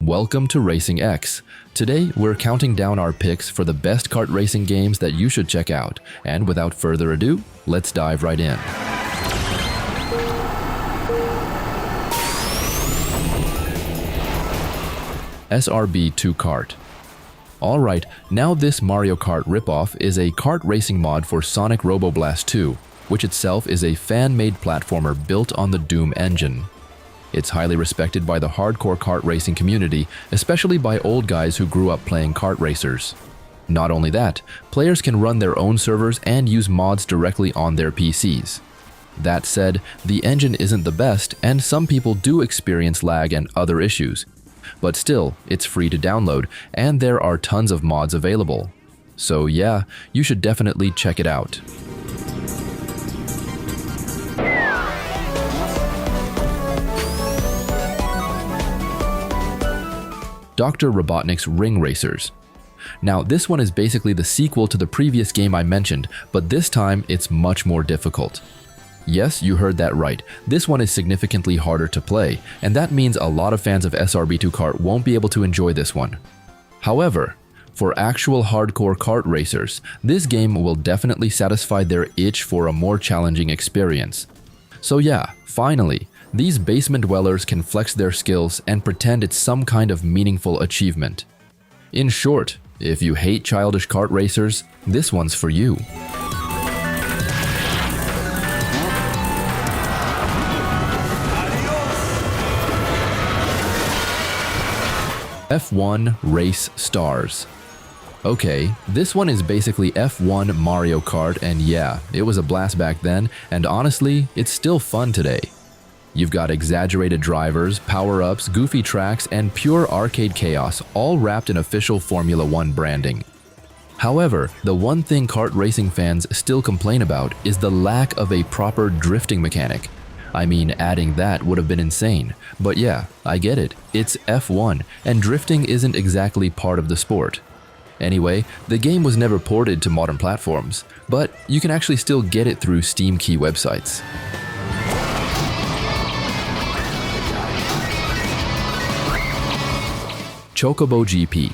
Welcome to Racing X. Today, we're counting down our picks for the best kart racing games that you should check out. And without further ado, let's dive right in. SRB2 Kart. Alright, now this Mario Kart ripoff is a kart racing mod for Sonic Robo Blast 2, which itself is a fan-made platformer built on the Doom engine. It's highly respected by the hardcore kart racing community, especially by old guys who grew up playing kart racers. Not only that, players can run their own servers and use mods directly on their PCs. That said, the engine isn't the best, and some people do experience lag and other issues. But still, it's free to download, and there are tons of mods available. So yeah, you should definitely check it out. Dr. Robotnik's Ring Racers. Now, this one is basically the sequel to the previous game I mentioned, but this time it's much more difficult. Yes, you heard that right. This one is significantly harder to play, and that means a lot of fans of SRB2 Kart won't be able to enjoy this one. However, for actual hardcore kart racers, this game will definitely satisfy their itch for a more challenging experience. So yeah, finally, these basement dwellers can flex their skills and pretend it's some kind of meaningful achievement. In short, if you hate childish kart racers, this one's for you. F1 Race Stars. Okay, this one is basically F1 Mario Kart, and yeah, it was a blast back then, and honestly, it's still fun today. You've got exaggerated drivers, power-ups, goofy tracks, and pure arcade chaos, all wrapped in official Formula 1 branding. However, the one thing kart racing fans still complain about is the lack of a proper drifting mechanic. I mean, adding that would have been insane. But yeah, I get it. It's F1, and drifting isn't exactly part of the sport. Anyway, the game was never ported to modern platforms, but you can actually still get it through Steam key websites. Chocobo GP.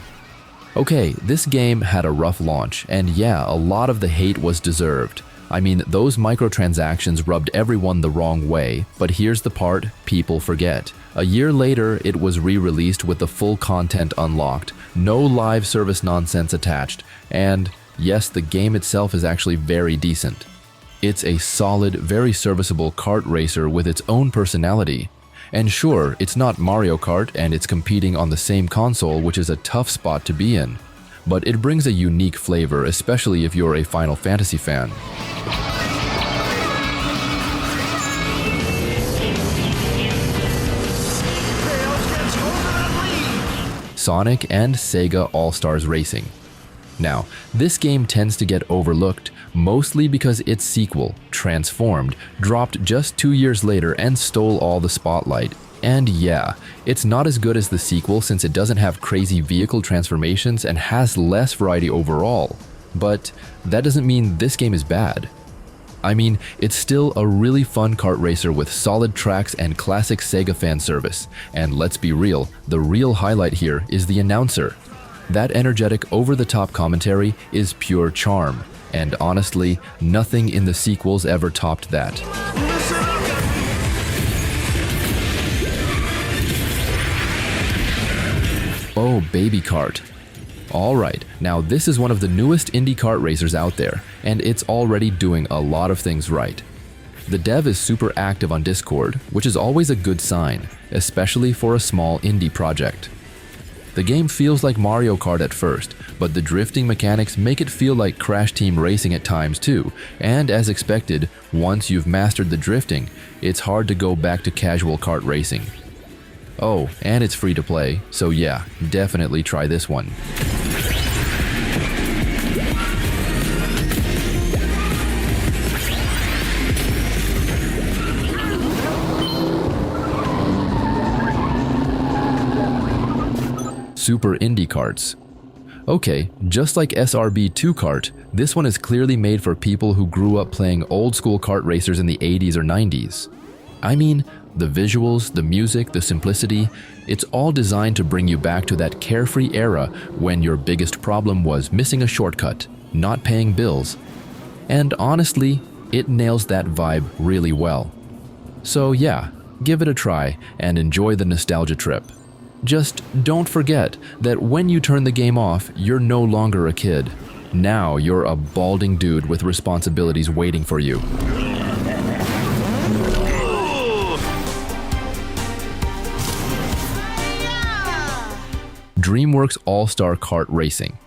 Okay, this game had a rough launch, and yeah, a lot of the hate was deserved. I mean, those microtransactions rubbed everyone the wrong way, but here's the part people forget. A year later, it was re-released with the full content unlocked, no live service nonsense attached, and yes, the game itself is actually very decent. It's a solid, very serviceable kart racer with its own personality. And sure, it's not Mario Kart and it's competing on the same console, which is a tough spot to be in. But it brings a unique flavor, especially if you're a Final Fantasy fan. Sonic and Sega All-Stars Racing. Now, this game tends to get overlooked, mostly because its sequel, Transformed, dropped just 2 years later and stole all the spotlight. And yeah, it's not as good as the sequel since it doesn't have crazy vehicle transformations and has less variety overall. But that doesn't mean this game is bad. I mean, it's still a really fun kart racer with solid tracks and classic Sega fan service. And let's be real, the real highlight here is the announcer. That energetic, over-the-top commentary is pure charm, and honestly, nothing in the sequels ever topped that. Oh, Baby Kart. Alright, now this is one of the newest indie kart racers out there, and it's already doing a lot of things right. The dev is super active on Discord, which is always a good sign, especially for a small indie project. The game feels like Mario Kart at first, but the drifting mechanics make it feel like Crash Team Racing at times too, and as expected, once you've mastered the drifting, it's hard to go back to casual kart racing. Oh, and it's free to play, so yeah, definitely try this one. Super Indie Karts. Okay, just like SRB2 Kart, this one is clearly made for people who grew up playing old school kart racers in the 80s or 90s. I mean, the visuals, the music, the simplicity, It's all designed to bring you back to that carefree era when your biggest problem was missing a shortcut, not paying bills. And honestly, it nails that vibe really well. So yeah, give it a try and enjoy the nostalgia trip. Just don't forget that when you turn the game off, you're no longer a kid. Now you're a balding dude with responsibilities waiting for you. DreamWorks All-Star Kart Racing.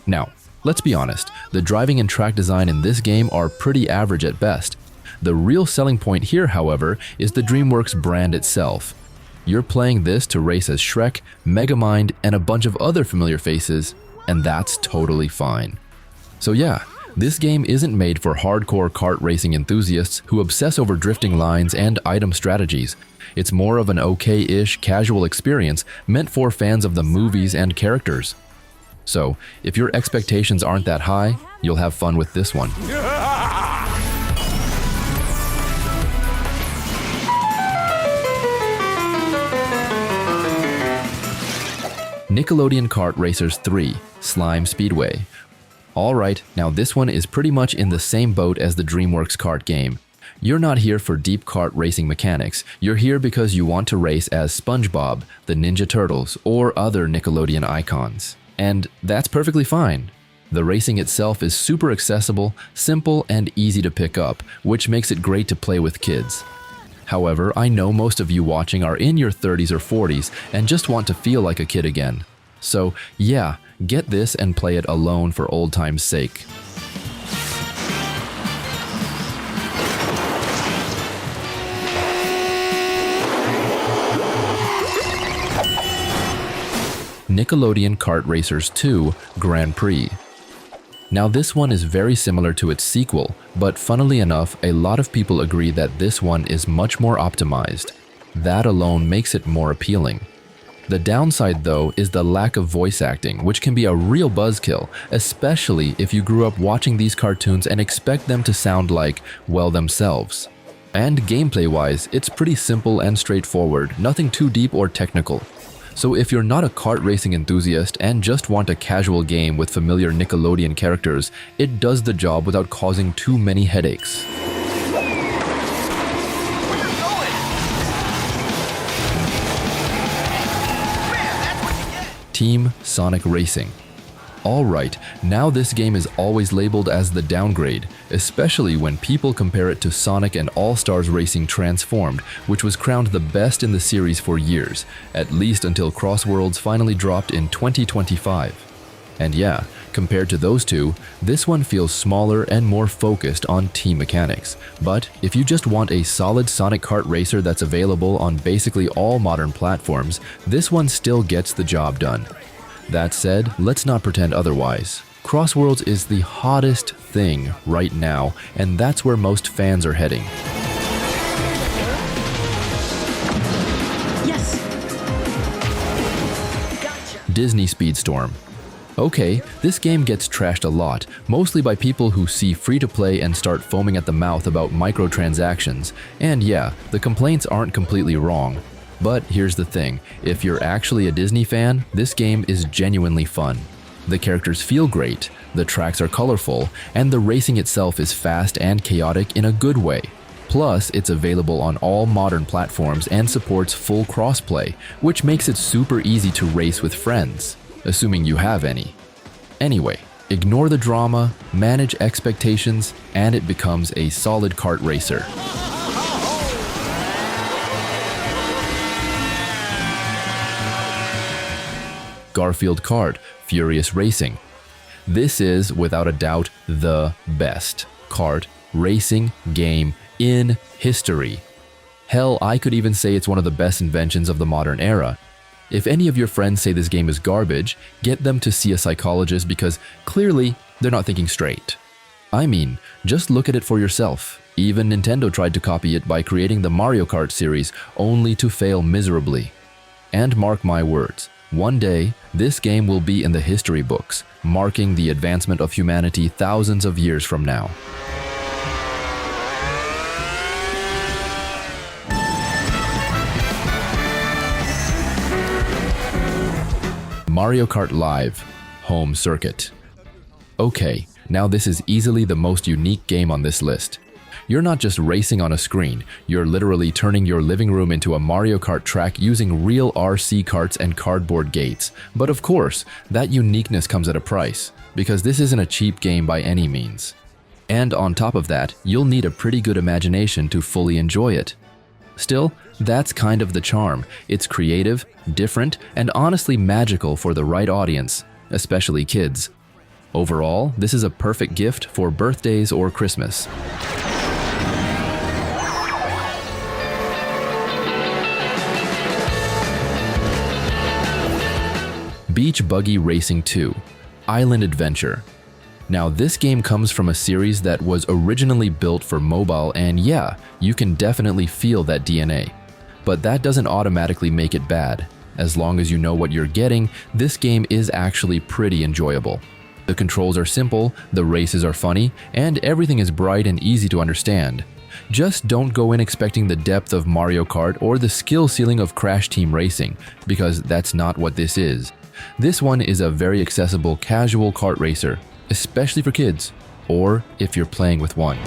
Now, let's be honest, the driving and track design in this game are pretty average at best. The real selling point here, however, is the DreamWorks brand itself. You're playing this to race as Shrek, Megamind, and a bunch of other familiar faces, and that's totally fine. So yeah, this game isn't made for hardcore kart racing enthusiasts who obsess over drifting lines and item strategies. It's more of an okay-ish casual experience meant for fans of the movies and characters. So, if your expectations aren't that high, you'll have fun with this one. Nickelodeon Kart Racers 3, Slime Speedway. Alright, now this one is pretty much in the same boat as the DreamWorks kart game. You're not here for deep kart racing mechanics, you're here because you want to race as SpongeBob, the Ninja Turtles, or other Nickelodeon icons. And that's perfectly fine. The racing itself is super accessible, simple, and easy to pick up, which makes it great to play with kids. However, I know most of you watching are in your 30s or 40s and just want to feel like a kid again. So yeah, get this and play it alone for old time's sake. Nickelodeon Kart Racers 2 Grand Prix. Now this one is very similar to its sequel, but funnily enough, a lot of people agree that this one is much more optimized. That alone makes it more appealing. The downside though is the lack of voice acting, which can be a real buzzkill, especially if you grew up watching these cartoons and expect them to sound like, well, themselves. And gameplay-wise, it's pretty simple and straightforward, nothing too deep or technical. So if you're not a kart racing enthusiast and just want a casual game with familiar Nickelodeon characters, it does the job without causing too many headaches. Team Sonic Racing. Alright, now this game is always labeled as the downgrade, especially when people compare it to Sonic and All-Stars Racing Transformed, which was crowned the best in the series for years, at least until CrossWorlds finally dropped in 2025. And yeah, compared to those two, this one feels smaller and more focused on team mechanics. But if you just want a solid Sonic kart racer that's available on basically all modern platforms, this one still gets the job done. That said, let's not pretend otherwise. CrossWorlds is the hottest thing right now, and that's where most fans are heading. Yes. Gotcha. Disney Speedstorm. Okay, this game gets trashed a lot, mostly by people who see free-to-play and start foaming at the mouth about microtransactions. And yeah, the complaints aren't completely wrong. But here's the thing, if you're actually a Disney fan, this game is genuinely fun. The characters feel great, the tracks are colorful, and the racing itself is fast and chaotic in a good way. Plus, it's available on all modern platforms and supports full crossplay, which makes it super easy to race with friends, assuming you have any. Anyway, ignore the drama, manage expectations, and it becomes a solid kart racer. Garfield Kart, Furious Racing. This is, without a doubt, the best kart racing game in history. Hell, I could even say it's one of the best inventions of the modern era. If any of your friends say this game is garbage, get them to see a psychologist because clearly they're not thinking straight. I mean, just look at it for yourself. Even Nintendo tried to copy it by creating the Mario Kart series, only to fail miserably. And mark my words, one day, this game will be in the history books, marking the advancement of humanity thousands of years from now. Mario Kart Live Home Circuit. Okay, now this is easily the most unique game on this list. You're not just racing on a screen, you're literally turning your living room into a Mario Kart track using real RC carts and cardboard gates. But of course, that uniqueness comes at a price, because this isn't a cheap game by any means. And on top of that, you'll need a pretty good imagination to fully enjoy it. Still, that's kind of the charm. It's creative, different, and honestly magical for the right audience, especially kids. Overall, this is a perfect gift for birthdays or Christmas. Beach Buggy Racing 2 Island Adventure. Now this game comes from a series that was originally built for mobile, and yeah, you can definitely feel that DNA. But that doesn't automatically make it bad. As long as you know what you're getting, this game is actually pretty enjoyable. The controls are simple, the races are funny, and everything is bright and easy to understand. Just don't go in expecting the depth of Mario Kart or the skill ceiling of Crash Team Racing, because that's not what this is. This one is a very accessible casual kart racer, especially for kids, or if you're playing with one.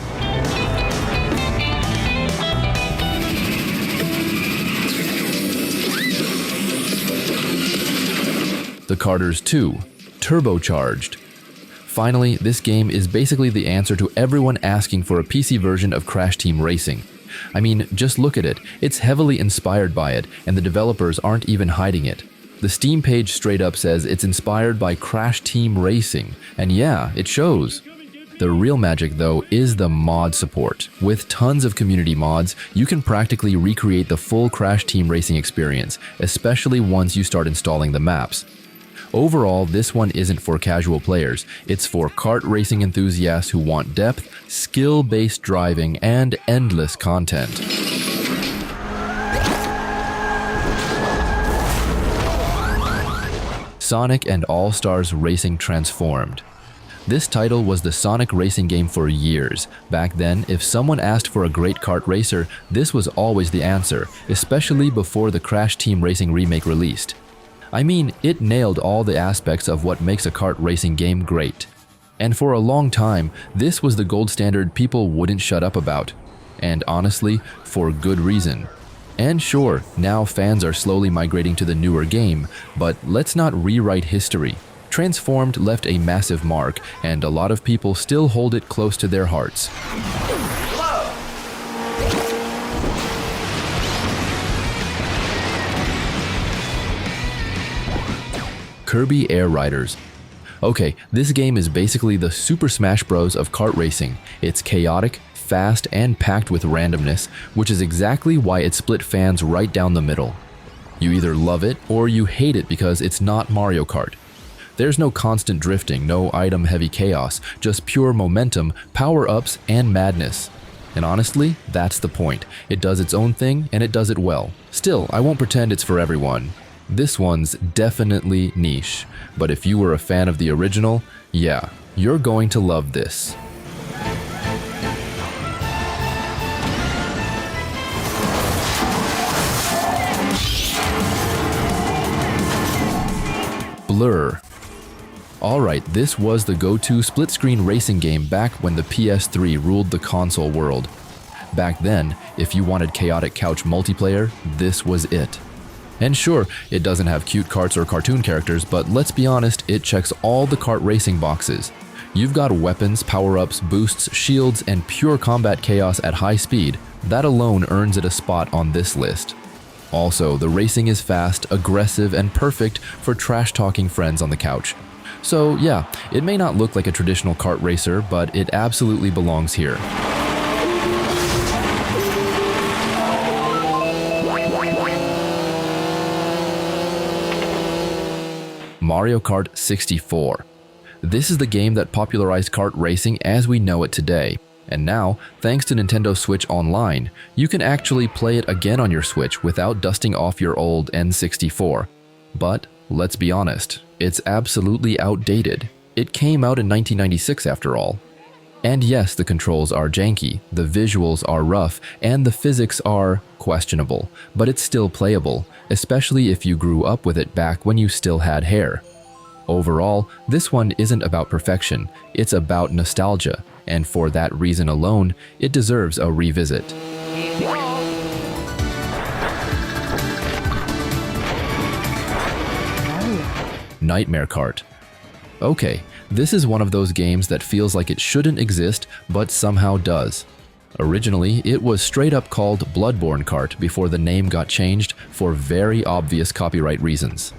The Karters 2 Turbocharged. Finally, this game is basically the answer to everyone asking for a PC version of Crash Team Racing. I mean, just look at it. It's heavily inspired by it, and the developers aren't even hiding it. The Steam page straight up says it's inspired by Crash Team Racing, and yeah, it shows. The real magic though is the mod support. With tons of community mods, you can practically recreate the full Crash Team Racing experience, especially once you start installing the maps. Overall, this one isn't for casual players, it's for kart racing enthusiasts who want depth, skill-based driving, and endless content. Sonic and All-Stars Racing Transformed. This title was the Sonic racing game for years. Back then, if someone asked for a great kart racer, this was always the answer, especially before the Crash Team Racing remake released. I mean, it nailed all the aspects of what makes a kart racing game great. And for a long time, this was the gold standard people wouldn't shut up about. And honestly, for good reason. And sure, now fans are slowly migrating to the newer game, but let's not rewrite history. Transformed left a massive mark, and a lot of people still hold it close to their hearts. Kirby Air Riders. Okay, this game is basically the Super Smash Bros. Of kart racing. It's chaotic, fast, and packed with randomness, which is exactly why it split fans right down the middle. You either love it or you hate it because it's not Mario Kart. There's no constant drifting, no item-heavy chaos, just pure momentum, power-ups, and madness. And honestly, that's the point. It does its own thing, and it does it well. Still, I won't pretend it's for everyone. This one's definitely niche, but if you were a fan of the original, yeah, you're going to love this. Blur. Alright, this was the go-to split-screen racing game back when the PS3 ruled the console world. Back then, if you wanted chaotic couch multiplayer, this was it. And sure, it doesn't have cute karts or cartoon characters, but let's be honest, it checks all the kart racing boxes. You've got weapons, power-ups, boosts, shields, and pure combat chaos at high speed. That alone earns it a spot on this list. Also, the racing is fast, aggressive, and perfect for trash-talking friends on the couch. So yeah, it may not look like a traditional kart racer, but it absolutely belongs here. Mario Kart 64. This is the game that popularized kart racing as we know it today. And now, thanks to Nintendo Switch Online, you can actually play it again on your Switch without dusting off your old N64. But, let's be honest, it's absolutely outdated. It came out in 1996 after all. And yes, the controls are janky, the visuals are rough, and the physics are questionable, but it's still playable, especially if you grew up with it back when you still had hair. Overall, this one isn't about perfection, it's about nostalgia, and for that reason alone, it deserves a revisit. Nightmare Kart. Okay, this is one of those games that feels like it shouldn't exist, but somehow does. Originally, it was straight up called Bloodborne Kart before the name got changed for very obvious copyright reasons.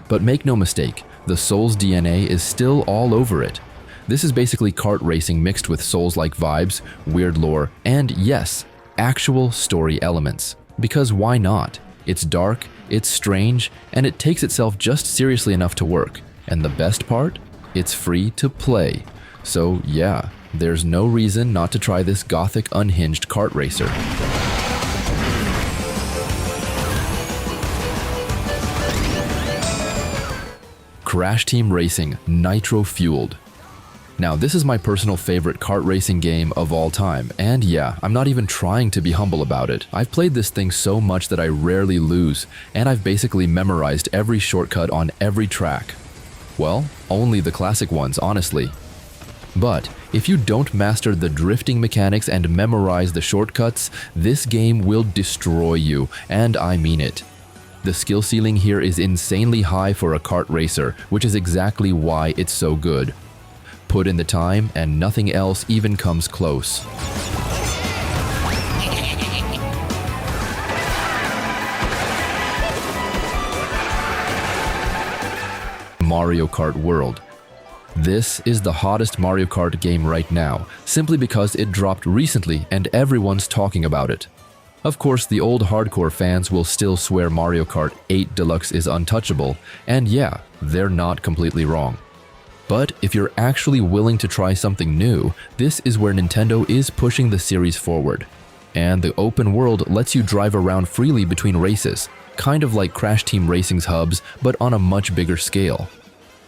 But make no mistake, the Souls DNA is still all over it. This is basically kart racing mixed with Souls-like vibes, weird lore, and yes, actual story elements. Because why not? It's dark, it's strange, and it takes itself just seriously enough to work. And the best part? It's free to play. So yeah, there's no reason not to try this gothic unhinged kart racer. Crash Team Racing Nitro-Fueled. Now, this is my personal favorite kart racing game of all time, and yeah, I'm not even trying to be humble about it. I've played this thing so much that I rarely lose, and I've basically memorized every shortcut on every track. Well, only the classic ones, honestly. But if you don't master the drifting mechanics and memorize the shortcuts, this game will destroy you, and I mean it. The skill ceiling here is insanely high for a kart racer, which is exactly why it's so good. Put in the time, and nothing else even comes close. Mario Kart World. This is the hottest Mario Kart game right now, simply because it dropped recently and everyone's talking about it. Of course, the old hardcore fans will still swear Mario Kart 8 Deluxe is untouchable, and yeah, they're not completely wrong. But if you're actually willing to try something new, this is where Nintendo is pushing the series forward. And the open world lets you drive around freely between races, kind of like Crash Team Racing's hubs, but on a much bigger scale.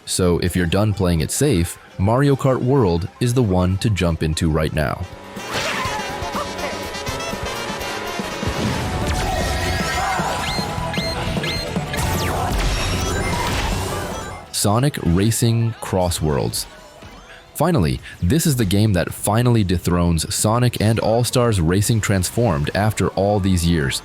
So if you're done playing it safe, Mario Kart World is the one to jump into right now. Sonic Racing CrossWorlds. Finally, this is the game that finally dethrones Sonic and All-Stars Racing Transformed after all these years.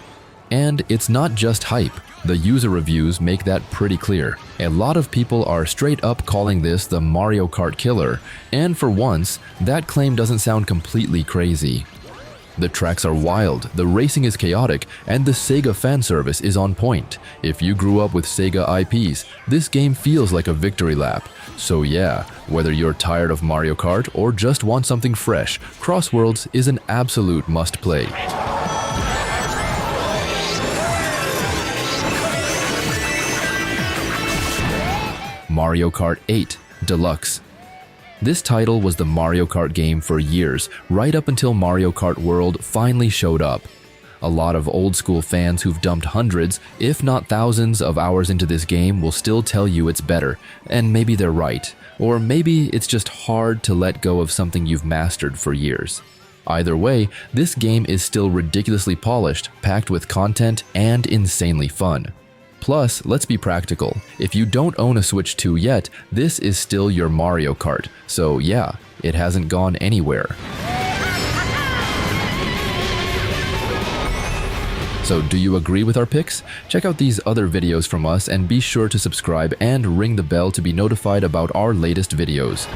And it's not just hype, the user reviews make that pretty clear. A lot of people are straight up calling this the Mario Kart killer, and for once, that claim doesn't sound completely crazy. The tracks are wild, the racing is chaotic, and the Sega fan service is on point. If you grew up with Sega IPs, this game feels like a victory lap. So yeah, whether you're tired of Mario Kart or just want something fresh, CrossWorlds is an absolute must-play. Mario Kart 8 Deluxe. This title was the Mario Kart game for years, right up until Mario Kart World finally showed up. A lot of old school fans who've dumped hundreds, if not thousands of hours into this game will still tell you it's better, and maybe they're right. Or maybe it's just hard to let go of something you've mastered for years. Either way, this game is still ridiculously polished, packed with content, and insanely fun. Plus, let's be practical. If you don't own a Switch 2 yet, this is still your Mario Kart. So yeah, it hasn't gone anywhere. So do you agree with our picks? Check out these other videos from us and be sure to subscribe and ring the bell to be notified about our latest videos.